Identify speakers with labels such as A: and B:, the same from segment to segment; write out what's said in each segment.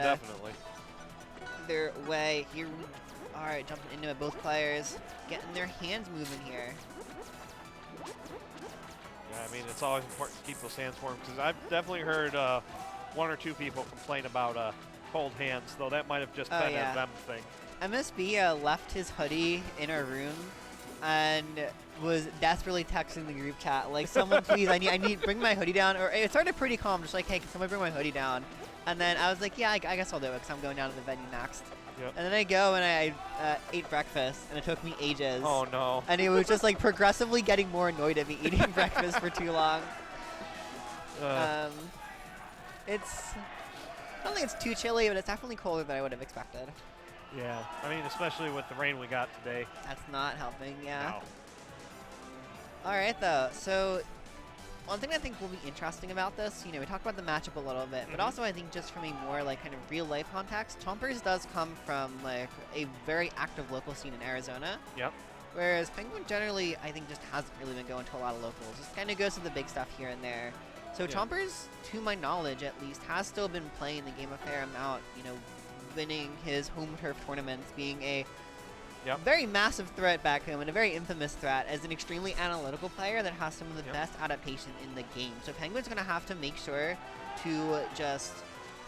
A: definitely.
B: Their way. Here we are jumping into it. Both players getting their hands moving here.
A: Yeah, I mean, it's always important to keep those hands warm because I've definitely heard one or two people complain about cold hands, though that might have just been a them thing.
B: MSB left his hoodie in our room and was desperately texting the group chat, like, someone please, I need, bring my hoodie down. Or it started pretty calm, just like, hey, can someone bring my hoodie down? And then I was like, yeah, I guess I'll do it because I'm going down to the venue next.
A: Yep.
B: And then I go and I ate breakfast, and it took me ages.
A: Oh, no.
B: And it was just, like, progressively getting more annoyed at me eating breakfast for too long. It's, I don't think it's too chilly, but it's definitely colder than I would have expected.
A: Yeah, I mean, especially with the rain we got today.
B: That's not helping, yeah.
A: No.
B: All right, though. So one thing I think will be interesting about this, you know, we talked about the matchup a little bit, but also I think just from a more, like, kind of real-life context, Chompers does come from, like, a very active local scene in Arizona.
A: Yep.
B: Whereas Penguin generally, I think, just hasn't really been going to a lot of locals. Just kind of goes to the big stuff here and there. So Chompers, to my knowledge at least, has still been playing the game a fair amount, you know, winning his home turf tournaments, being a very massive threat back home and a very infamous threat as an extremely analytical player that has some of the best adaptation in the game. So Penguin's going to have to make sure to just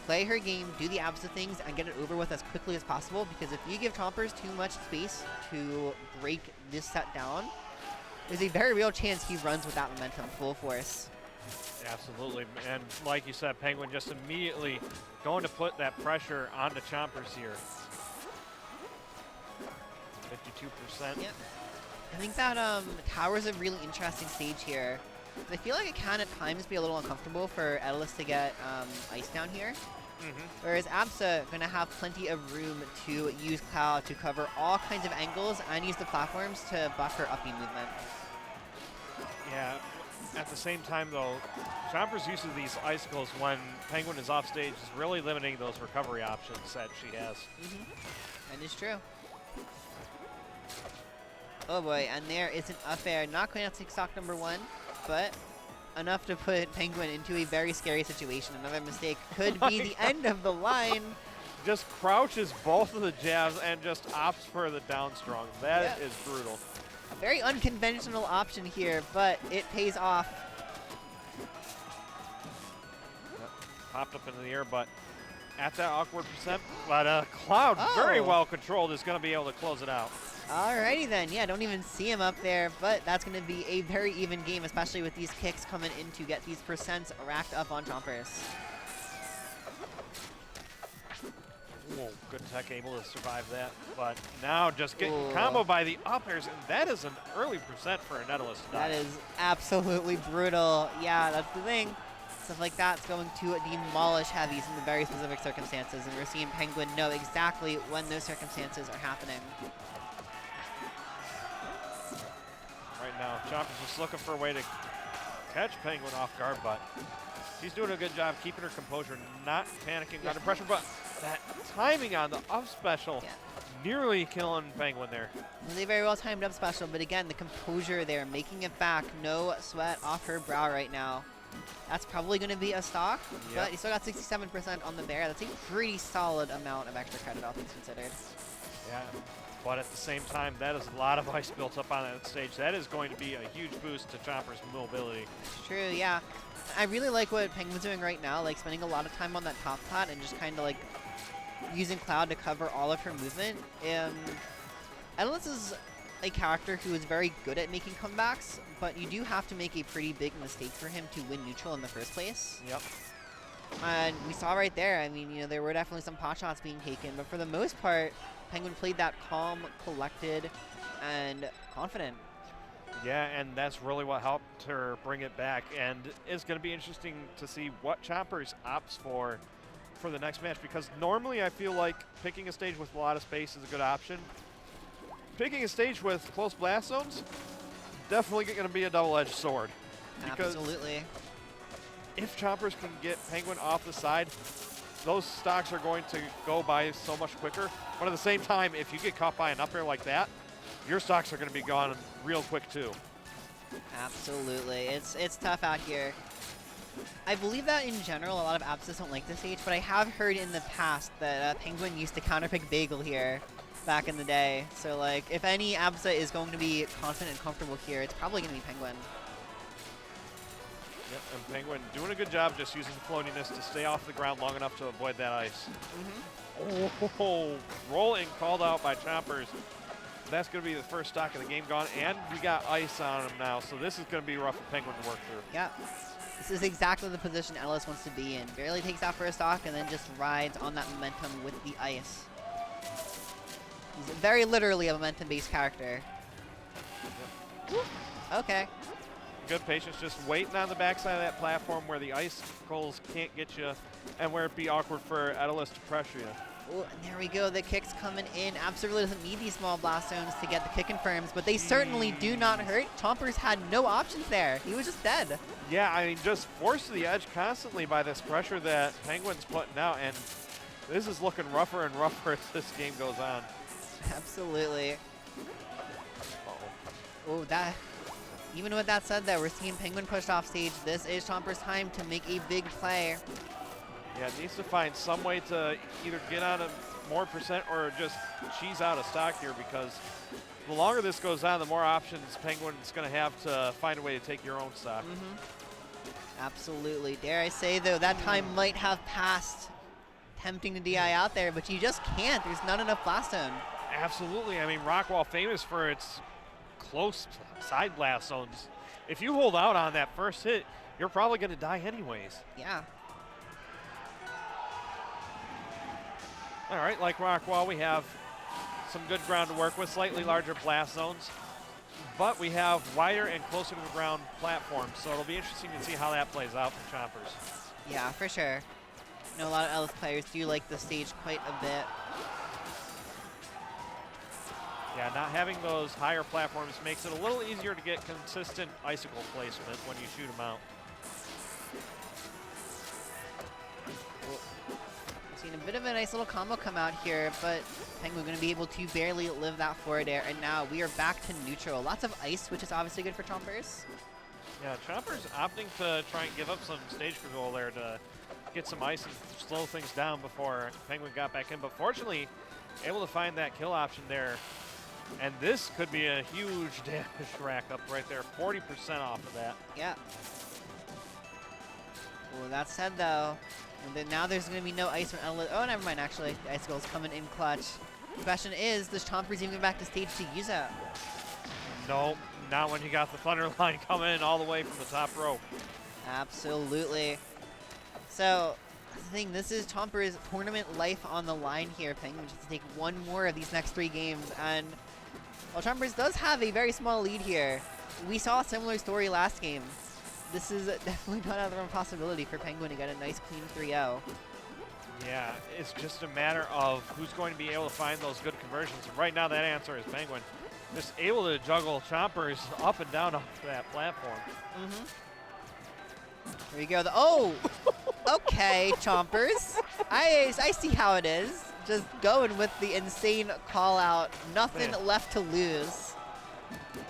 B: play her game, do the Absa things, and get it over with as quickly as possible, because if you give Chompers too much space to break this set down, there's a very real chance he runs with that momentum full force.
A: Absolutely, and like you said, Penguin just immediately going to put that pressure on the Chompers here. 52%.
B: Yep. I think that Tower's a really interesting stage here. I feel like it can at times be a little uncomfortable for Etalus to get ice down here. Whereas Absa going to have plenty of room to use Cloud to cover all kinds of angles and use the platforms to buff her uppy movement.
A: Yeah. At the same time, though, Chompers' use of these icicles when Penguin is off stage is really limiting those recovery options that she has.
B: That is true. Oh boy, and there is an up air. Not quite enough to take stock number one, but enough to put Penguin into a very scary situation. Another mistake could be the end of the line.
A: Just crouches both of the jabs and just opts for the down strong. That is brutal.
B: A very unconventional option here, but it pays off.
A: Popped up into the air, but at that awkward percent. But Cloud, very well controlled, is going to be able to close it out.
B: Alrighty then. Yeah, don't even see him up there, but that's going to be a very even game, especially with these kicks coming in to get these percents racked up on Chompers.
A: Whoa, good tech, able to survive that. But now just getting comboed by the up airs, and that is an early percent for an Etalus.
B: That is absolutely brutal. Yeah, that's the thing. Stuff like that's going to demolish heavies in the very specific circumstances, and we're seeing Penguin know exactly when those circumstances are happening.
A: Right now, Chompers just looking for a way to catch Penguin off guard, but she's doing a good job keeping her composure, not panicking under pressure, but that timing on the up special nearly killing Penguin there.
B: It was a very well timed up special, but again, the composure there, making it back, no sweat off her brow right now. That's probably going to be a stock, but you still got 67% on the bear. That's a pretty solid amount of extra credit, all things considered.
A: Yeah, but at the same time, that is a lot of ice built up on that stage. That is going to be a huge boost to Chompers' mobility.
B: It's true, yeah. I really like what Penguin's doing right now, like spending a lot of time on that top pot and just kind of like using Cloud to cover all of her movement. Etalus is a character who is very good at making comebacks, but you do have to make a pretty big mistake for him to win neutral in the first place.
A: Yep.
B: And we saw right there, I mean, you know, there were definitely some pot shots being taken, but for the most part, Penguin played that calm, collected, and confident.
A: Yeah, and that's really what helped her bring it back, and it's going to be interesting to see what Chompers opts for the next match, because normally I feel like picking a stage with a lot of space is a good option. Picking a stage with close blast zones, definitely going to be a double-edged sword.
B: Absolutely.
A: If Chompers can get Penguin off the side, those stocks are going to go by so much quicker. But at the same time, if you get caught by an up air like that, your stocks are going to be gone real quick too.
B: Absolutely. It's tough out here. I believe that in general, a lot of Absas don't like this stage, but I have heard in the past that Penguin used to counterpick Bagel here back in the day. So, like, if any Absa is going to be confident and comfortable here, it's probably going to be Penguin.
A: Yep, and Penguin doing a good job just using the floatiness to stay off the ground long enough to avoid that ice. Oh, rolling called out by Chompers. That's going to be the first stock of the game gone, and we got ice on him now, so this is going to be rough for Penguin to work through.
B: Yeah, this is exactly the position Etalus wants to be in. Barely takes that first stock and then just rides on that momentum with the ice. He's very literally a momentum-based character.
A: Yep.
B: Okay.
A: Good patience, just waiting on the backside of that platform where the icicles can't get you and where it'd be awkward for Etalus to pressure you.
B: Oh, and there we go. The kick's coming in. Absa really doesn't need these small blast zones to get the kick confirms, but they certainly do not hurt. Chompers had no options there. He was just dead.
A: Yeah, I mean, just forced to the edge constantly by this pressure that Penguin's putting out, and this is looking rougher and rougher as this game goes on.
B: Absolutely.
A: Uh-oh.
B: Oh, that. Even with that said, though, we're seeing Penguin pushed off stage. This is Chompers' time to make a big play.
A: Yeah, it needs to find some way to either get on a more percent or just cheese out of stock here, because the longer this goes on, the more options Penguin's going to have to find a way to take your own stock.
B: Absolutely. Dare I say, though, that time might have passed tempting to DI out there, but you just can't. There's not enough blast zone.
A: Absolutely. I mean, Rockwall famous for its close side blast zones. If you hold out on that first hit, you're probably going to die anyways.
B: Yeah.
A: All right, like Rockwall, we have some good ground to work with, slightly larger blast zones, but we have wider and closer to the ground platforms, so it'll be interesting to see how that plays out for Chompers.
B: Yeah, for sure. I know a lot of Etalus players do like the stage quite a bit.
A: Yeah, not having those higher platforms makes it a little easier to get consistent icicle placement when you shoot them out.
B: Seen a bit of a nice little combo come out here, but Penguin going to be able to barely live that forward air, and now we are back to neutral. Lots of ice, which is obviously good for Chompers.
A: Yeah, Chompers opting to try and give up some stage control there to get some ice and slow things down before Penguin got back in, but fortunately able to find that kill option there. And this could be a huge damage rack up right there, 40% off of that.
B: Yeah. Well, that said, though, and then now there's going to be no ice from Etalus. Oh, never mind, actually. The icicle's coming in clutch. The question is, does Chompers even get back to stage to use it?
A: No, not when you got the Thunder line coming in all the way from the top row.
B: Absolutely. So, I think this is Chompers' tournament life on the line here. Penguin just to take one more of these next 3 games. And while Chompers does have a very small lead here, we saw a similar story last game. This is definitely not out of the possibility for Penguin to get a nice clean 3-0.
A: Yeah, it's just a matter of who's going to be able to find those good conversions. And right now that answer is Penguin. Just able to juggle Chompers up and down off that platform.
B: Here we go. Oh! Okay, Chompers. I see how it is. Just going with the insane call out. Nothing left to lose.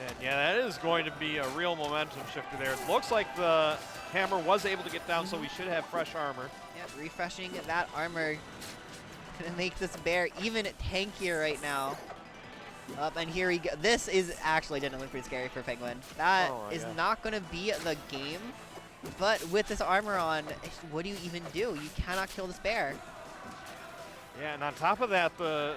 A: And yeah, that is going to be a real momentum shifter there. It looks like the hammer was able to get down, so we should have fresh armor.
B: Yeah, refreshing that armor. Gonna make this bear even tankier right now. Up and here we go. This is actually definitely pretty scary for Penguin. That is not gonna be the game. But with this armor on, what do you even do? You cannot kill this bear.
A: Yeah, and on top of that, the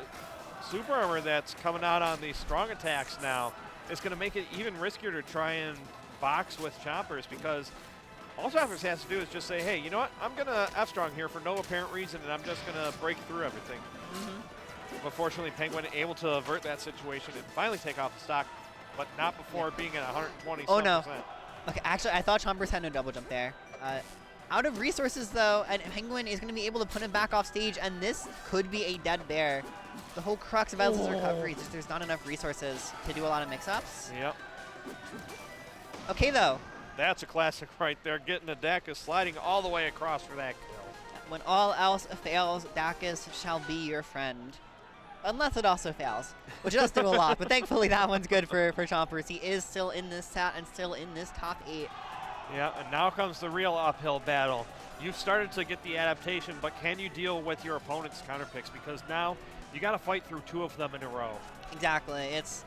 A: super armor that's coming out on these strong attacks now is going to make it even riskier to try and box with Chompers, because all Chompers has to do is just say, hey, you know what? I'm going to F-strong here for no apparent reason, and I'm just going to break through everything. But fortunately, Penguin able to avert that situation and finally take off the stock, but not before being at 120%.
B: Oh, no. Okay, actually, I thought Chompers had no double jump there. Out of resources, though, and Penguin is going to be able to put him back off stage, and this could be a dead bear. The whole crux of Etalus' recovery is just there's not enough resources to do a lot of mix-ups.
A: Yep.
B: Okay, though.
A: That's a classic right there. Getting the Dacus sliding all the way across for that kill.
B: When all else fails, Dacus shall be your friend. Unless it also fails, which it does do a lot, but thankfully that one's good for Chompers. He is still in this set and still in this top 8.
A: Yeah, and now comes the real uphill battle. You've started to get the adaptation, but can you deal with your opponent's counter picks? Because now you got to fight through 2 of them in a row.
B: Exactly. It's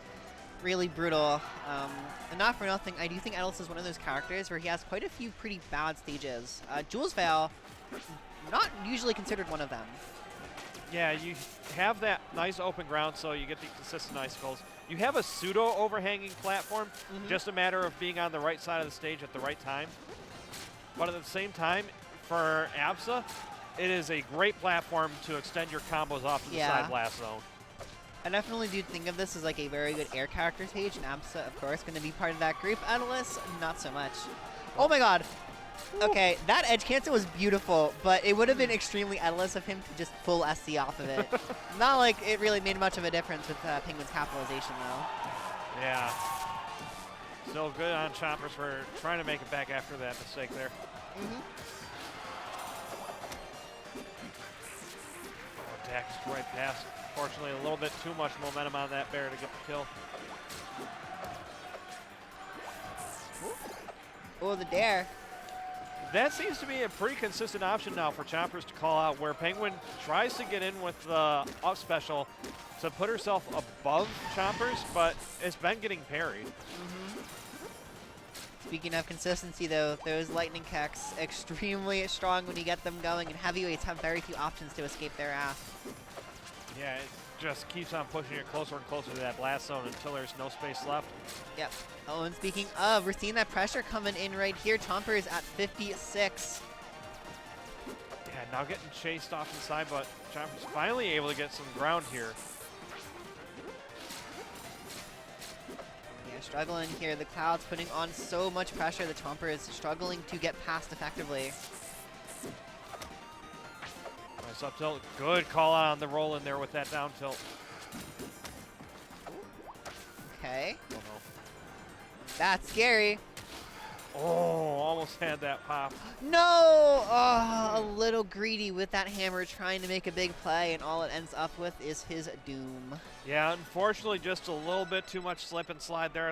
B: really brutal. And not for nothing, I do think Etalus is one of those characters where he has quite a few pretty bad stages. Jules Veil, not usually considered one of them.
A: Yeah, you have that nice open ground, so you get the consistent icicles. You have a pseudo overhanging platform, just a matter of being on the right side of the stage at the right time. But at the same time, for Absa, it is a great platform to extend your combos off to the side blast zone.
B: I definitely do think of this as like a very good air character stage, and Absa, of course, going to be part of that group. Etalus, not so much. Oh my god. Okay, that edge cancel was beautiful, but it would have been extremely Etalus of him to just full SC off of it. Not like it really made much of a difference with Penguin's capitalization, though.
A: Yeah. Still good on Chompers for trying to make it back after that mistake there. Oh, Dax right past. Fortunately, a little bit too much momentum on that bear to get the kill.
B: Oh, the dare.
A: That seems to be a pretty consistent option now for Chompers to call out, where Penguin tries to get in with the up special to put herself above Chompers, but it's been getting parried.
B: Speaking of consistency, though, those lightning kicks extremely strong when you get them going, and heavyweights have very few options to escape their wrath.
A: Yeah, it just keeps on pushing it closer and closer to that blast zone until there's no space left.
B: Yep. Oh, and speaking of, we're seeing that pressure coming in right here. Chompers at 56.
A: Yeah, now getting chased off the side, but Chompers finally able to get some ground here.
B: Yeah, struggling here. The Cloud's putting on so much pressure. The Chompers struggling to get past effectively.
A: Nice up tilt. Good call out on the roll in there with that down tilt.
B: Okay.
A: Oh, no.
B: That's scary.
A: Oh, almost had that pop.
B: No! Oh, a little greedy with that hammer trying to make a big play, and all it ends up with is his doom.
A: Yeah, unfortunately, just a little bit too much slip and slide there.